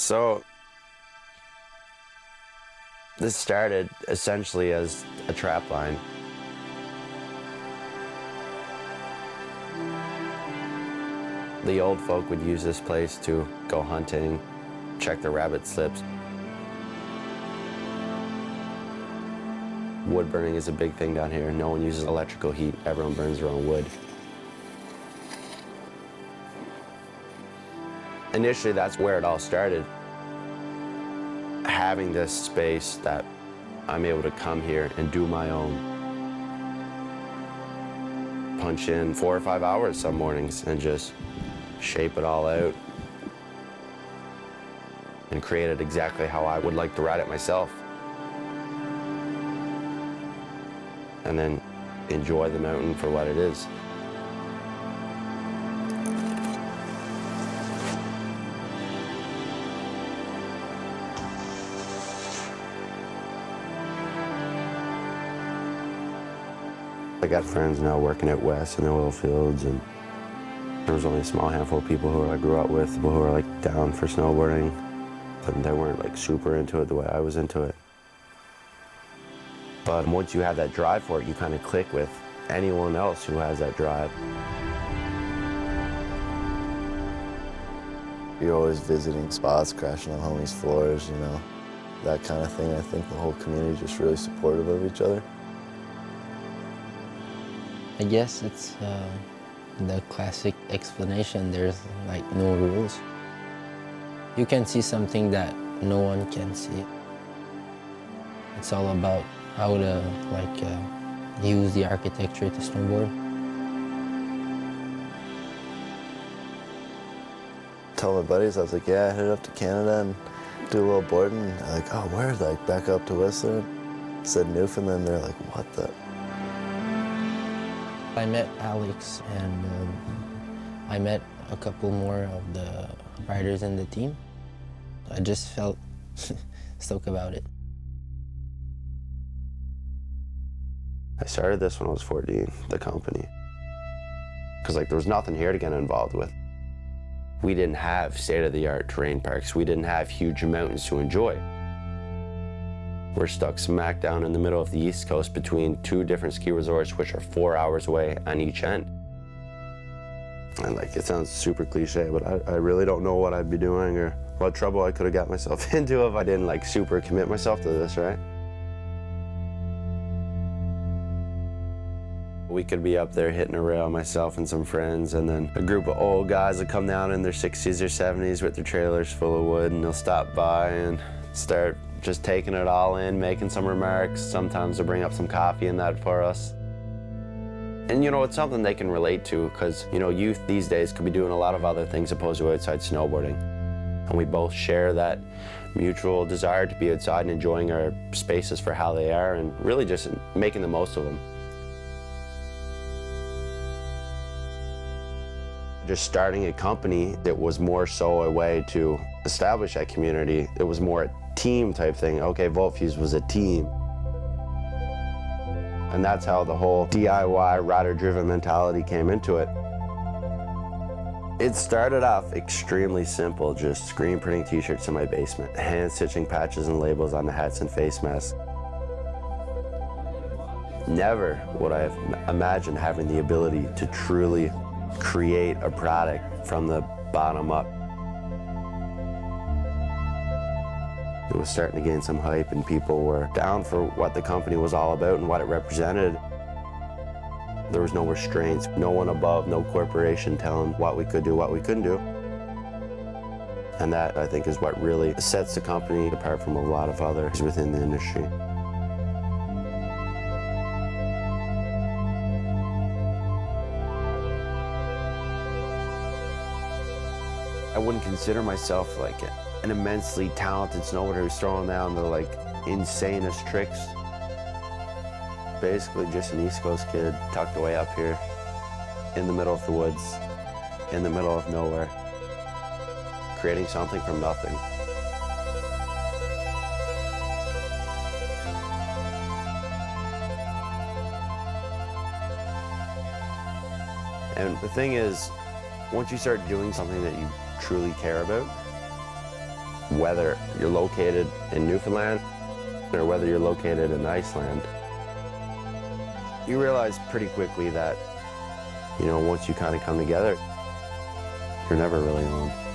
So this started essentially as a trap line. The old folk would use this place to go hunting, check the rabbit slips. Wood burning is a big thing down here. No one uses electrical heat. Everyone burns their own wood. Initially, that's where it all started. Having this space that I'm able to come here and do my own. Punch in 4 or 5 hours some mornings and just shape it all out and create it exactly how I would like to ride it myself. And then enjoy the mountain for what it is. I got friends now working out west in the oil fields, and there was only a small handful of people who I grew up with, people who were like down for snowboarding, but they weren't like super into it the way I was into it. But once you have that drive for it, you kind of click with anyone else who has that drive. You're always visiting spots, crashing on homies' floors, you know, that kind of thing. I think the whole community is just really supportive of each other. I guess it's the classic explanation. There's like no rules. You can see something that no one can see. It's all about how to use the architecture to snowboard. Tell my buddies, I was like, yeah, I headed up to Canada and do a little boarding. They're like, oh, where? Like back up to Whistler? Said Newfoundland. They're like, what the? I met Alex and I met a couple more of the riders in the team. I just felt stoked about it. I started this when I was 14, the company. Because there was nothing here to get involved with. We didn't have state-of-the-art terrain parks. We didn't have huge mountains to enjoy. We're stuck smack down in the middle of the East Coast between 2 different ski resorts, which are 4 hours away on each end. And it sounds super cliche, but I really don't know what I'd be doing or what trouble I could have got myself into if I didn't super commit myself to this, right? We could be up there hitting a rail, myself and some friends, and then a group of old guys would come down in their 60s or 70s with their trailers full of wood, and they'll stop by and start just taking it all in, making some remarks. Sometimes they'll bring up some coffee and that for us. And it's something they can relate to, because youth these days could be doing a lot of other things opposed to outside snowboarding. And we both share that mutual desire to be outside and enjoying our spaces for how they are and really just making the most of them. Just starting a company that was more so a way to establish that community. It was more a team type thing. Okay, VOLTFUSE was a team. And that's how the whole DIY rider-driven mentality came into it. It started off extremely simple, just screen printing t-shirts in my basement, hand stitching patches and labels on the hats and face masks. Never would I have imagined having the ability to truly create a product from the bottom up. It was starting to gain some hype and people were down for what the company was all about and what it represented. There was no restraints, no one above, no corporation telling what we could do, what we couldn't do. And that, I think, is what really sets the company apart from a lot of others within the industry. I wouldn't consider myself an immensely talented snowboarder who's throwing down the insanest tricks. Basically just an East Coast kid tucked away up here in the middle of the woods, in the middle of nowhere, creating something from nothing. And the thing is, once you start doing something that you truly care about, Whether you're located in Newfoundland or whether you're located in Iceland, you realize pretty quickly that, you know, once you kind of come together, you're never really alone.